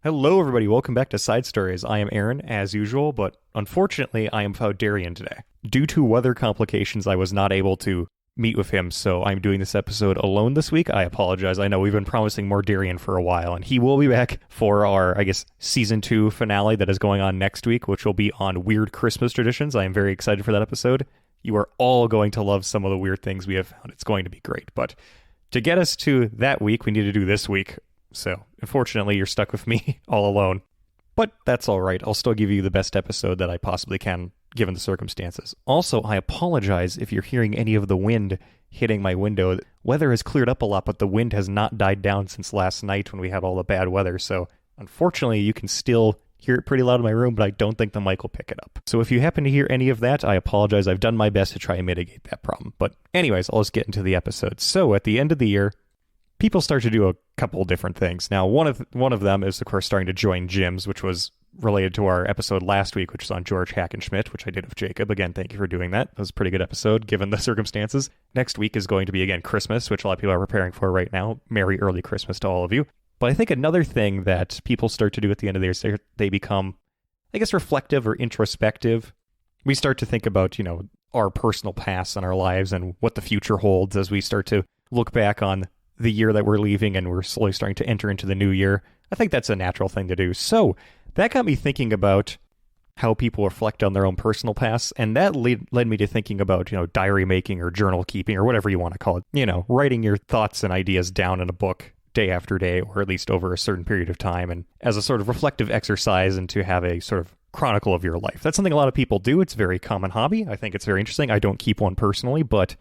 Hello, everybody. Welcome back to Side Stories. I am Aaron, as usual, but unfortunately, I am without Darian today. Due to weather complications, I was not able to meet with him, so I'm doing this episode alone this week. I apologize. I know we've been promising more Darian for a while, and he will be back for our, Season 2 finale that is going on next week, which will be on weird Christmas traditions. I am very excited for that episode. You are all going to love some of the weird things we have found. It's going to be great, but to get us to that week, we need to do this week. So, unfortunately, you're stuck with me all alone. But that's all right. I'll still give you the best episode that I possibly can, given the circumstances. Also, I apologize if you're hearing any of the wind hitting my window. Weather has cleared up a lot, but the wind has not died down since last night when we had all the bad weather. So, unfortunately, you can still hear it pretty loud in my room, but I don't think the mic will pick it up. So if you happen to hear any of that, I apologize. I've done my best to try and mitigate that problem. But anyways, I'll just get into the episode. So, at the end of the year, people start to do a couple different things. Now, one of them is, of course, starting to join gyms, which was related to our episode last week, which was on George Hackenschmidt, which I did with Jacob. Again, thank you for doing that. That was a pretty good episode, given the circumstances. Next week is going to be, again, Christmas, which a lot of people are preparing for right now. Merry early Christmas to all of you. But I think another thing that people start to do at the end of the year is they become, reflective or introspective. We start to think about, our personal past and our lives and what the future holds as we start to look back on the year that we're leaving and we're slowly starting to enter into the new year. I think that's a natural thing to do. So that got me thinking about how people reflect on their own personal past, and that led me to thinking about, diary making or journal keeping or whatever you want to call it. Writing your thoughts and ideas down in a book day after day, or at least over a certain period of time, and as a sort of reflective exercise and to have a sort of chronicle of your life. That's something a lot of people do. It's a very common hobby. I think it's very interesting. I don't keep one personally, but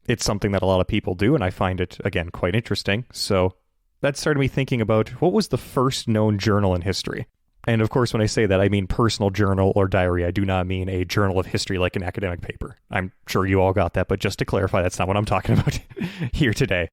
it's something that a lot of people do, and I find it, again, quite interesting. So that started me thinking about what was the first known journal in history. And of course, when I say that, I mean personal journal or diary. I do not mean a journal of history like an academic paper. I'm sure you all got that, but just to clarify, that's not what I'm talking about here today.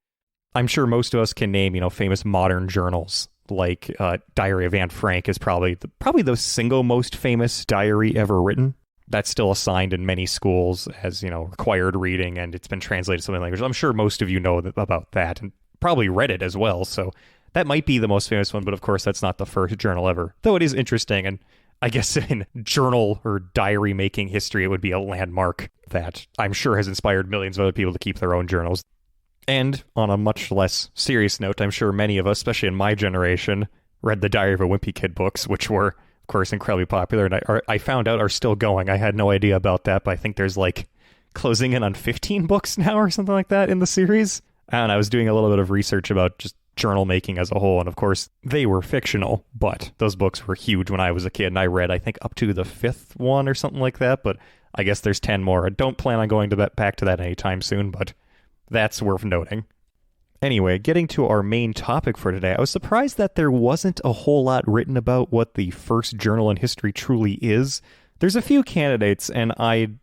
I'm sure most of us can name, famous modern journals, like Diary of Anne Frank is probably the single most famous diary ever written. That's still assigned in many schools as, required reading, and it's been translated to so many languages. I'm sure most of you know about that and probably read it as well. So that might be the most famous one, but of course that's not the first journal ever. Though it is interesting, and I guess in journal or diary making history, it would be a landmark that I'm sure has inspired millions of other people to keep their own journals. And on a much less serious note, I'm sure many of us, especially in my generation, read the Diary of a Wimpy Kid books, which were, of course, incredibly popular, and I found out are still going. I had no idea about that, but I think there's closing in on 15 books now or something like that in the series. And I was doing a little bit of research about just journal making as a whole, and of course, they were fictional, but those books were huge when I was a kid, and I read, I think, up to the 5th one or something like that, but I guess there's 10 more. I don't plan on going back to that anytime soon, but that's worth noting. Anyway, getting to our main topic for today, I was surprised that there wasn't a whole lot written about what the first journal in history truly is. There's a few candidates, and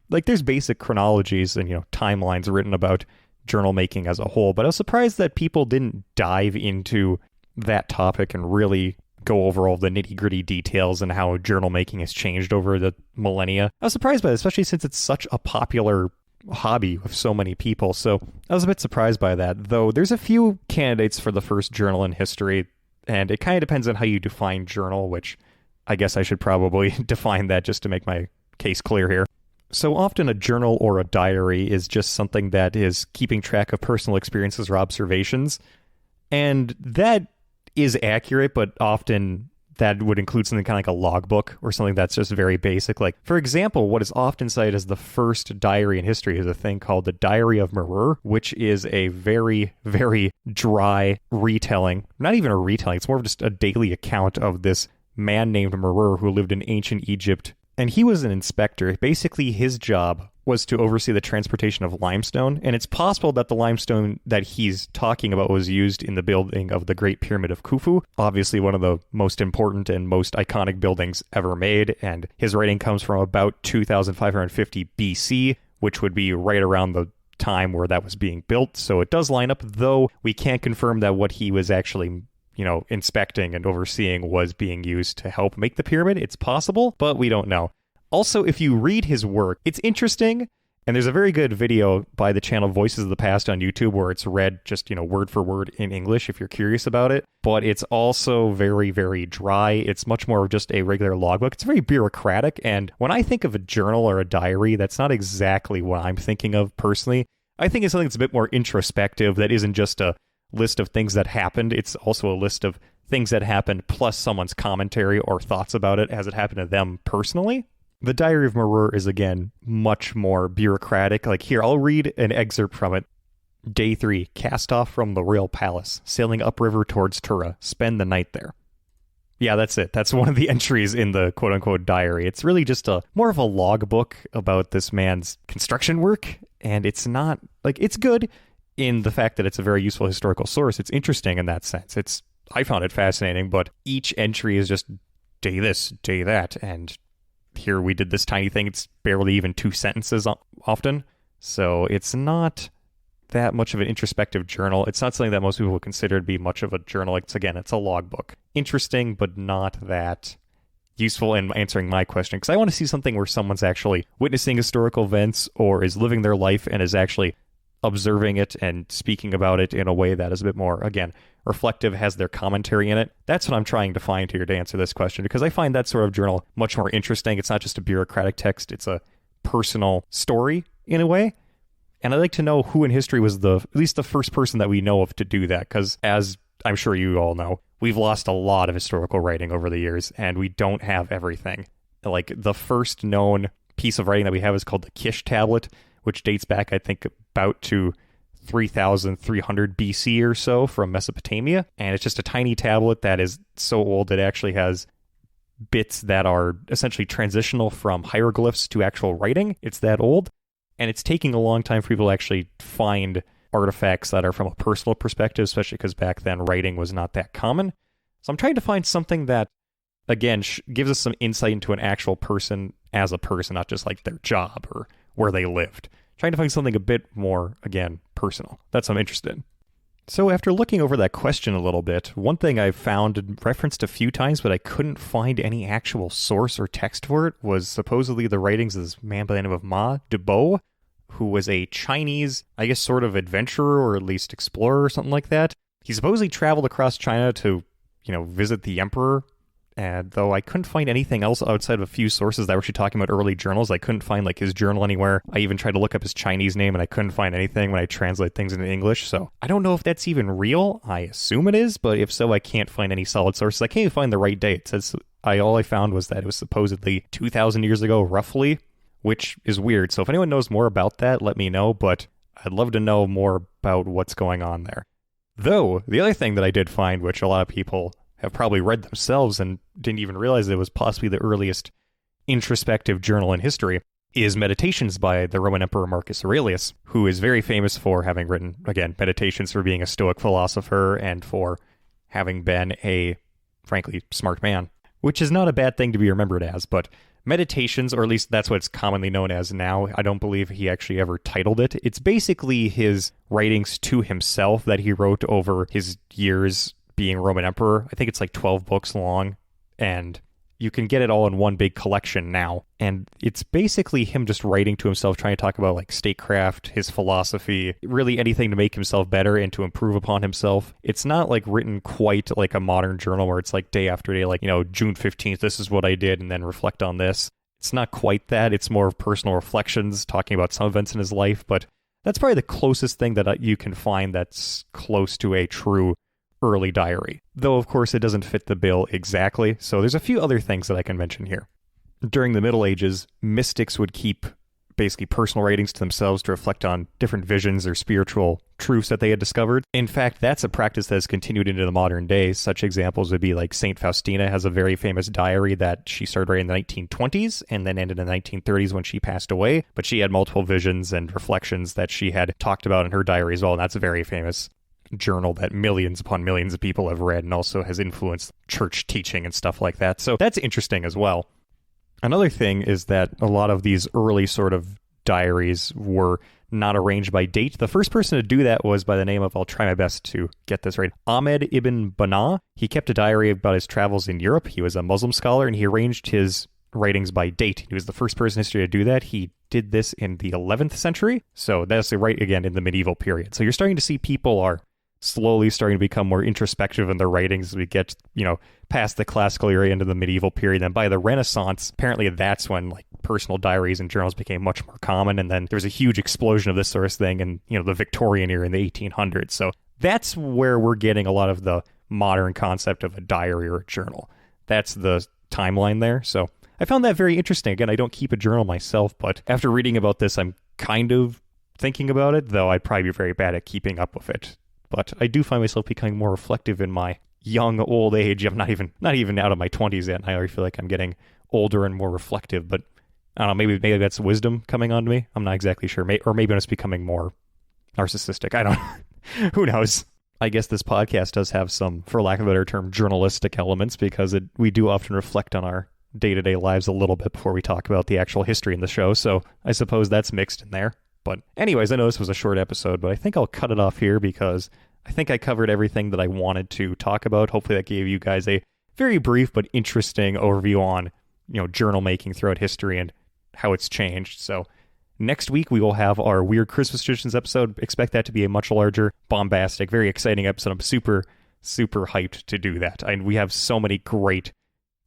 there's basic chronologies and, timelines written about journal making as a whole, but I was surprised that people didn't dive into that topic and really go over all the nitty-gritty details and how journal making has changed over the millennia. I was surprised by that, especially since it's such a popular hobby with so many people, so I was a bit surprised by that, though there's a few candidates for the first journal in history, and it kind of depends on how you define journal, which I guess I should probably define that just to make my case clear here. So often a journal or a diary is just something that is keeping track of personal experiences or observations, and that is accurate, but often that would include something kind of like a logbook or something that's just very basic. Like, for example, what is often cited as the first diary in history is a thing called the Diary of Merer, which is a very, very dry retelling. Not even a retelling, it's more of just a daily account of this man named Merer who lived in ancient Egypt. And he was an inspector. Basically, his job was to oversee the transportation of limestone, and it's possible that the limestone that he's talking about was used in the building of the Great Pyramid of Khufu, obviously one of the most important and most iconic buildings ever made, and his writing comes from about 2550 BC, which would be right around the time where that was being built, so it does line up, though we can't confirm that what he was actually inspecting and overseeing was being used to help make the pyramid. It's possible, but we don't know. Also, if you read his work, it's interesting, And there's a very good video by the channel Voices of the Past on YouTube where it's read just, word for word in English if you're curious about it. But it's also very, very dry. It's much more of just a regular logbook. It's very bureaucratic. And when I think of a journal or a diary, that's not exactly what I'm thinking of personally. I think it's something that's a bit more introspective that isn't just a list of things that happened. It's also a list of things that happened plus someone's commentary or thoughts about it as it happened to them personally. The Diary of Marur is, again, much more bureaucratic. Like here, I'll read an excerpt from it. Day 3, cast off from the royal palace, sailing upriver towards Tura, spend the night there. Yeah, that's it. That's one of the entries in the quote-unquote diary. It's really just more of a logbook about this man's construction work, and it's not, it's good in the fact that it's a very useful historical source. It's interesting in that sense. I found it fascinating, but each entry is just day this, day that, and here we did this tiny thing. It's barely even 2 sentences often. So it's not that much of an introspective journal. It's not something that most people would consider to be much of a journal. It's a logbook. Interesting, but not that useful in answering my question. Because I want to see something where someone's actually witnessing historical events or is living their life and is actually observing it and speaking about it in a way that is a bit more, again, reflective, has their commentary in it. That's what I'm trying to find here to answer this question, because I find that sort of journal much more interesting. It's not just a bureaucratic text, it's a personal story in a way. And I'd like to know who in history was at least the first person that we know of to do that, because as I'm sure you all know, we've lost a lot of historical writing over the years, and we don't have everything. Like, the first known piece of writing that we have is called the Kish tablet, which dates back, I think, about to 3,300 BC or so from Mesopotamia. And it's just a tiny tablet that is so old that it actually has bits that are essentially transitional from hieroglyphs to actual writing. It's that old. And it's taking a long time for people to actually find artifacts that are from a personal perspective, especially because back then writing was not that common. So I'm trying to find something that, again, gives us some insight into an actual person as a person, not just like their job or where they lived. Trying to find something a bit more, again, personal. That's what I'm interested in. So after looking over that question a little bit, one thing I found and referenced a few times, but I couldn't find any actual source or text for it, was supposedly the writings of this man by the name of Ma Debo, who was a Chinese, I guess, sort of adventurer or at least explorer or something like that. He supposedly traveled across China to, visit the emperor. And though I couldn't find anything else outside of a few sources that were actually talking about early journals, I couldn't find his journal anywhere. I even tried to look up his Chinese name and I couldn't find anything when I translate things into English. So I don't know if that's even real. I assume it is, but if so, I can't find any solid sources. I can't even find the right date. It says all I found was that it was supposedly 2,000 years ago, roughly, which is weird. So if anyone knows more about that, let me know, but I'd love to know more about what's going on there. Though, the other thing that I did find, which a lot of people have probably read themselves and didn't even realize it was possibly the earliest introspective journal in history, is Meditations by the Roman Emperor Marcus Aurelius, who is very famous for having written, again, Meditations, for being a Stoic philosopher and for having been a, frankly, smart man, which is not a bad thing to be remembered as, but Meditations, or at least that's what it's commonly known as now, I don't believe he actually ever titled it. It's basically his writings to himself that he wrote over his years being Roman Emperor. I think it's 12 books long, and you can get it all in one big collection now. And it's basically him just writing to himself, trying to talk about statecraft, his philosophy, really anything to make himself better and to improve upon himself. It's not written quite like a modern journal where it's day after day, June 15th, this is what I did, and then reflect on this. It's not quite that. It's more of personal reflections, talking about some events in his life, but that's probably the closest thing that you can find that's close to a true early diary. Though, of course, it doesn't fit the bill exactly, so there's a few other things that I can mention here. During the Middle Ages, mystics would keep basically personal writings to themselves to reflect on different visions or spiritual truths that they had discovered. In fact, that's a practice that has continued into the modern day. Such examples would be St. Faustina has a very famous diary that she started writing in the 1920s and then ended in the 1930s when she passed away, but she had multiple visions and reflections that she had talked about in her diary as well, and that's a very famous journal that millions upon millions of people have read and also has influenced church teaching and stuff like that. So that's interesting as well. Another thing is that a lot of these early sort of diaries were not arranged by date. The first person to do that was by the name of, I'll try my best to get this right, Ahmed ibn Bana. He kept a diary about his travels in Europe. He was a Muslim scholar and he arranged his writings by date. He was the first person in history to do that. He did this in the 11th century. So that's right again in the medieval period. So you're starting to see people are slowly starting to become more introspective in their writings as we get, past the classical era into the medieval period. And by the Renaissance, apparently that's when like personal diaries and journals became much more common. And then there was a huge explosion of this sort of thing in, the Victorian era in the 1800s. So that's where we're getting a lot of the modern concept of a diary or a journal. That's the timeline there. So I found that very interesting. Again, I don't keep a journal myself, but after reading about this, I'm kind of thinking about it, though I'd probably be very bad at keeping up with it. But I do find myself becoming more reflective in my young old age. I'm not even out of my 20s yet, and I already feel like I'm getting older and more reflective. But I don't know, maybe that's wisdom coming on to me. I'm not exactly sure. Or maybe I'm just becoming more narcissistic. I don't know. Who knows? I guess this podcast does have some, for lack of a better term, journalistic elements, because we do often reflect on our day-to-day lives a little bit before we talk about the actual history in the show. So I suppose that's mixed in there. But anyways, I know this was a short episode, but I think I'll cut it off here because I think I covered everything that I wanted to talk about. Hopefully that gave you guys a very brief but interesting overview on, journal making throughout history and how it's changed. So next week we will have our Weird Christmas Traditions episode. Expect that to be a much larger, bombastic, very exciting episode. I'm super, super hyped to do that. And we have so many great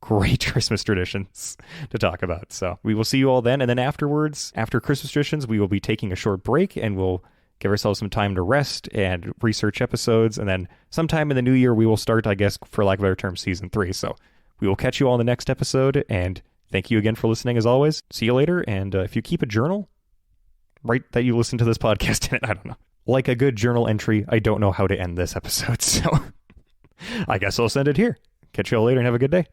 Christmas traditions to talk about. So we will see you all then. And then afterwards, after Christmas traditions, we will be taking a short break and we'll give ourselves some time to rest and research episodes. And then sometime in the new year, we will start, I guess, for lack of a better term, season 3. So we will catch you all in the next episode. And thank you again for listening as always. See you later. And if you keep a journal, write that you listen to this podcast in it. I don't know. Like a good journal entry, I don't know how to end this episode. So I guess I'll send it here. Catch you all later and have a good day.